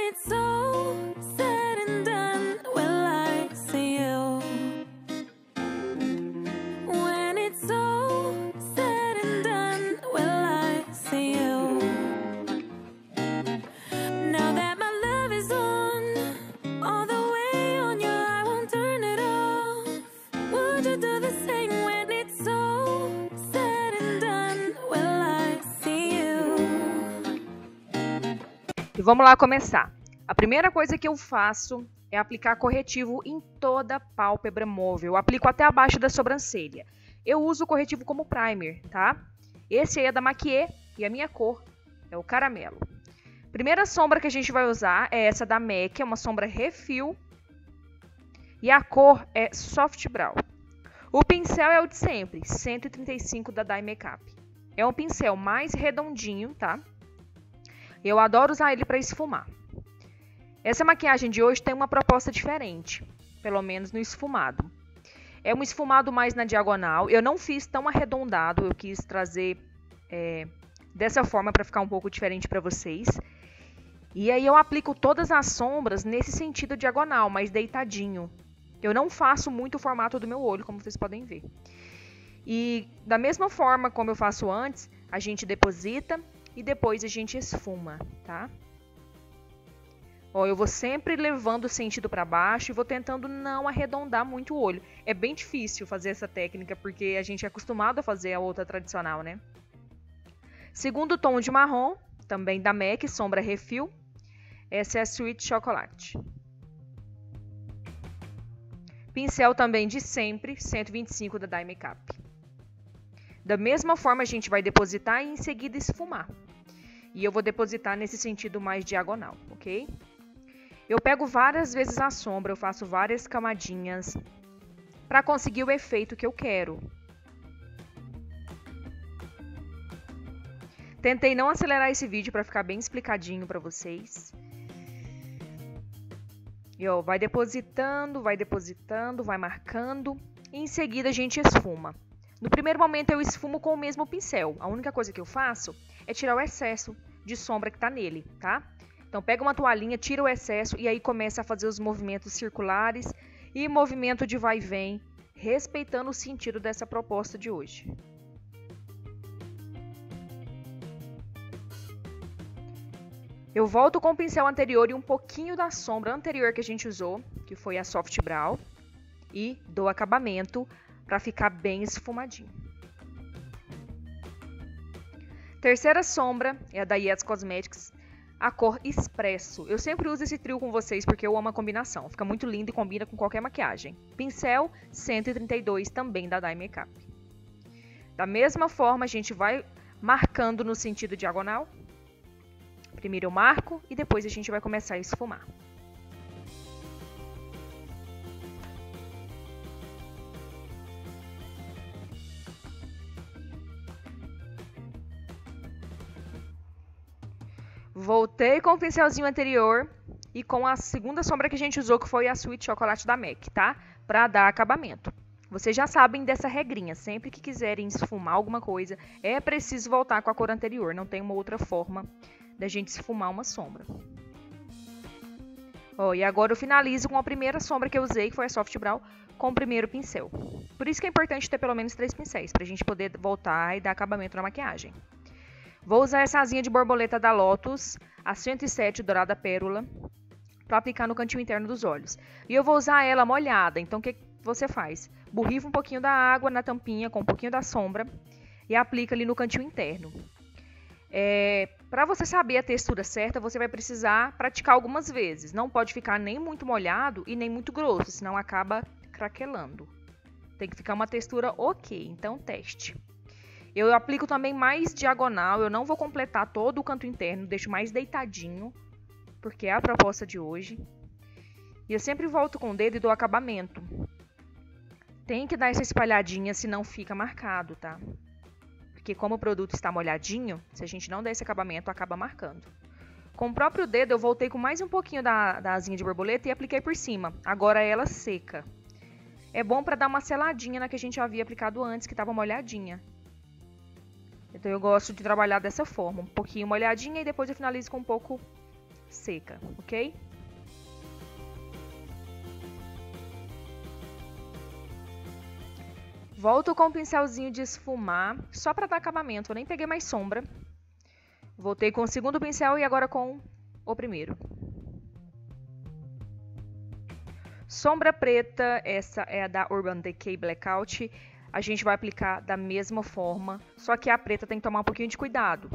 it's all said and done, will I see you? When it's all said and done, will I see you? Now that my love is on, all the way on you, I won't turn it off. Would you do the same when it's all said and done, will I see you? E vamos lá começar. A primeira coisa que eu faço é aplicar corretivo em toda a pálpebra móvel. Eu aplico até abaixo da sobrancelha. Eu uso o corretivo como primer, tá? Esse aí é da Maquiê e a minha cor é o caramelo. Primeira sombra que a gente vai usar é essa da MAC, é uma sombra Refill. E a cor é Soft Brow. O pincel é o de sempre, 135 da Dye Makeup. É um pincel mais redondinho, tá? Eu adoro usar ele para esfumar. Essa maquiagem de hoje tem uma proposta diferente, pelo menos no esfumado. É um esfumado mais na diagonal. Eu não fiz tão arredondado, eu quis trazer dessa forma para ficar um pouco diferente para vocês. E aí eu aplico todas as sombras nesse sentido diagonal, mais deitadinho. Eu não faço muito o formato do meu olho, como vocês podem ver. E da mesma forma como eu faço antes, a gente deposita e depois a gente esfuma, tá? Ó, eu vou sempre levando o sentido para baixo e vou tentando não arredondar muito o olho. É bem difícil fazer essa técnica, porque a gente é acostumado a fazer a outra tradicional, né? Segundo tom de marrom, também da MAC, sombra Refill. Essa é a Sweet Chocolate. Pincel também de sempre, 125 da Dye Makeup. Da mesma forma, a gente vai depositar e em seguida esfumar. E eu vou depositar nesse sentido mais diagonal, ok? Eu pego várias vezes a sombra, eu faço várias camadinhas para conseguir o efeito que eu quero. Tentei não acelerar esse vídeo para ficar bem explicadinho para vocês. E ó, vai depositando, vai marcando. E em seguida a gente esfuma. No primeiro momento eu esfumo com o mesmo pincel. A única coisa que eu faço é tirar o excesso de sombra que está nele, tá? Então pega uma toalhinha, tira o excesso e aí começa a fazer os movimentos circulares e movimento de vai e vem, respeitando o sentido dessa proposta de hoje. Eu volto com o pincel anterior e um pouquinho da sombra anterior que a gente usou, que foi a Soft Brow, e dou acabamento para ficar bem esfumadinho. Terceira sombra é a da Yes Cosmetics, a cor Espresso. Eu sempre uso esse trio com vocês porque eu amo a combinação. Fica muito lindo e combina com qualquer maquiagem. Pincel 132 também da Dye Makeup. Da mesma forma, a gente vai marcando no sentido diagonal. Primeiro eu marco e depois a gente vai começar a esfumar. Voltei com o pincelzinho anterior e com a segunda sombra que a gente usou, que foi a Sweet Chocolate da MAC, tá? Para dar acabamento. Vocês já sabem dessa regrinha, sempre que quiserem esfumar alguma coisa, é preciso voltar com a cor anterior, não tem uma outra forma da gente esfumar uma sombra. Ó, e agora eu finalizo com a primeira sombra que eu usei, que foi a Soft Brow, com o primeiro pincel. Por isso que é importante ter pelo menos 3 pincéis, pra gente poder voltar e dar acabamento na maquiagem. Vou usar essa asinha de borboleta da Lotus, a 107 Dourada Pérola, para aplicar no cantinho interno dos olhos. E eu vou usar ela molhada, então o que você faz? Borrifa um pouquinho da água na tampinha com um pouquinho da sombra e aplica ali no cantinho interno. Para você saber a textura certa, você vai precisar praticar algumas vezes. Não pode ficar nem muito molhado e nem muito grosso, senão acaba craquelando. Tem que ficar uma textura ok, então teste. Eu aplico também mais diagonal, eu não vou completar todo o canto interno, deixo mais deitadinho, porque é a proposta de hoje. E eu sempre volto com o dedo e dou acabamento. Tem que dar essa espalhadinha, senão fica marcado, tá? Porque como o produto está molhadinho, se a gente não der esse acabamento, acaba marcando. Com o próprio dedo, eu voltei com mais um pouquinho da asinha de borboleta e apliquei por cima. Agora ela seca. É bom para dar uma seladinha na que a gente havia aplicado antes, que estava molhadinha. Então eu gosto de trabalhar dessa forma, um pouquinho molhadinha e depois eu finalizo com um pouco seca, ok? Volto com o pincelzinho de esfumar, só para dar acabamento, eu nem peguei mais sombra. Voltei com o segundo pincel e agora com o primeiro. Sombra preta, essa é a da Urban Decay Blackout. A gente vai aplicar da mesma forma, só que a preta tem que tomar um pouquinho de cuidado.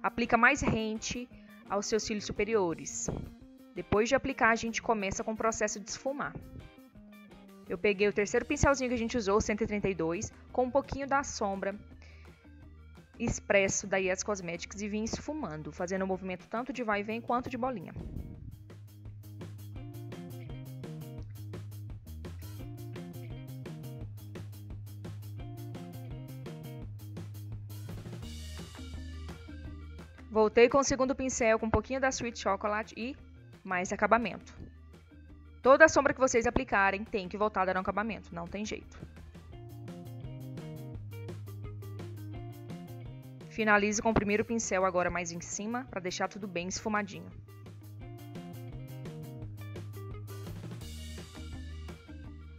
Aplica mais rente aos seus cílios superiores. Depois de aplicar, a gente começa com o processo de esfumar. Eu peguei o terceiro pincelzinho que a gente usou, o 132, com um pouquinho da sombra expresso da Yes Cosmetics e vim esfumando, fazendo o movimento tanto de vai e vem quanto de bolinha. Voltei com o segundo pincel com um pouquinho da Sweet Chocolate e mais acabamento. Toda a sombra que vocês aplicarem tem que voltar a dar um acabamento, não tem jeito. Finalize com o primeiro pincel agora mais em cima, para deixar tudo bem esfumadinho.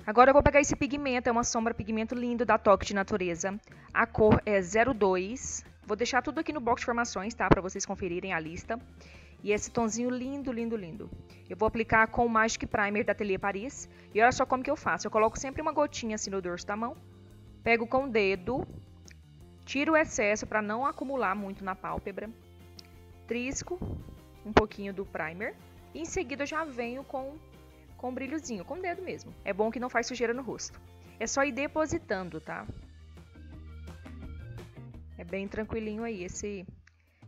Agora eu vou pegar esse pigmento, é uma sombra pigmento lindo da Toque de Natureza. A cor é 02. Vou deixar tudo aqui no box de informações, tá? Para vocês conferirem a lista. E esse tonzinho lindo, lindo, lindo. Eu vou aplicar com o Magic Primer da Atelier Paris. E olha só como que eu faço. Eu coloco sempre uma gotinha assim no dorso da mão. Pego com o dedo. Tiro o excesso para não acumular muito na pálpebra. Trisco um pouquinho do primer. E em seguida eu já venho com um brilhozinho, com o dedo mesmo. É bom que não faz sujeira no rosto. É só ir depositando, tá? É bem tranquilinho aí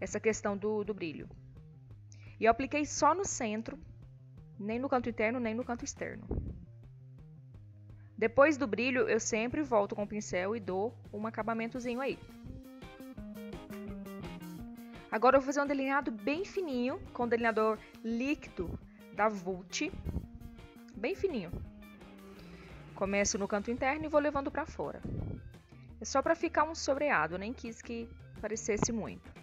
essa questão do brilho. E eu apliquei só no centro, nem no canto interno, nem no canto externo. Depois do brilho, eu sempre volto com o pincel e dou um acabamentozinho aí. Agora eu vou fazer um delineado bem fininho, com o delineador líquido da Vult. Bem fininho. Começo no canto interno e vou levando pra fora. É só pra ficar um sobreado, eu nem quis que parecesse muito.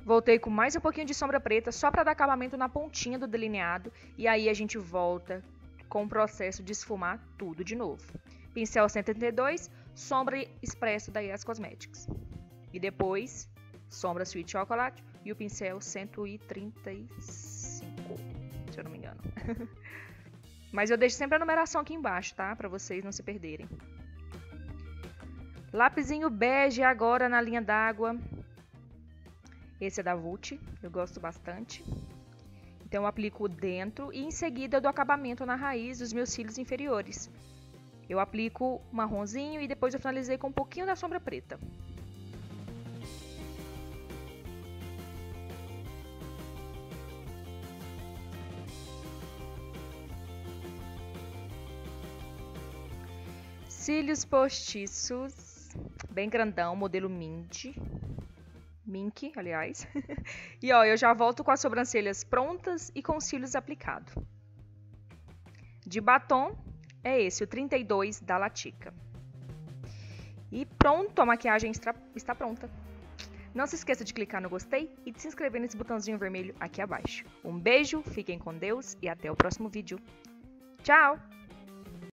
Voltei com mais um pouquinho de sombra preta, só para dar acabamento na pontinha do delineado. E aí a gente volta com o processo de esfumar tudo de novo. Pincel 132, sombra expresso da Yes Cosmetics. E depois, sombra Sweet Chocolate e o pincel 135, se eu não me engano. Mas eu deixo sempre a numeração aqui embaixo, tá? Para vocês não se perderem. Lapisinho bege agora na linha d'água. Esse é da Vult, eu gosto bastante. Então eu aplico dentro e em seguida eu dou acabamento na raiz dos meus cílios inferiores. Eu aplico marronzinho e depois eu finalizei com um pouquinho da sombra preta. Cílios postiços, bem grandão, modelo Mink, aliás. E ó, eu já volto com as sobrancelhas prontas e com os cílios aplicados. De batom, é esse, o 32 da Latica. E pronto, a maquiagem está pronta. Não se esqueça de clicar no gostei e de se inscrever nesse botãozinho vermelho aqui abaixo. Um beijo, fiquem com Deus e até o próximo vídeo. Tchau!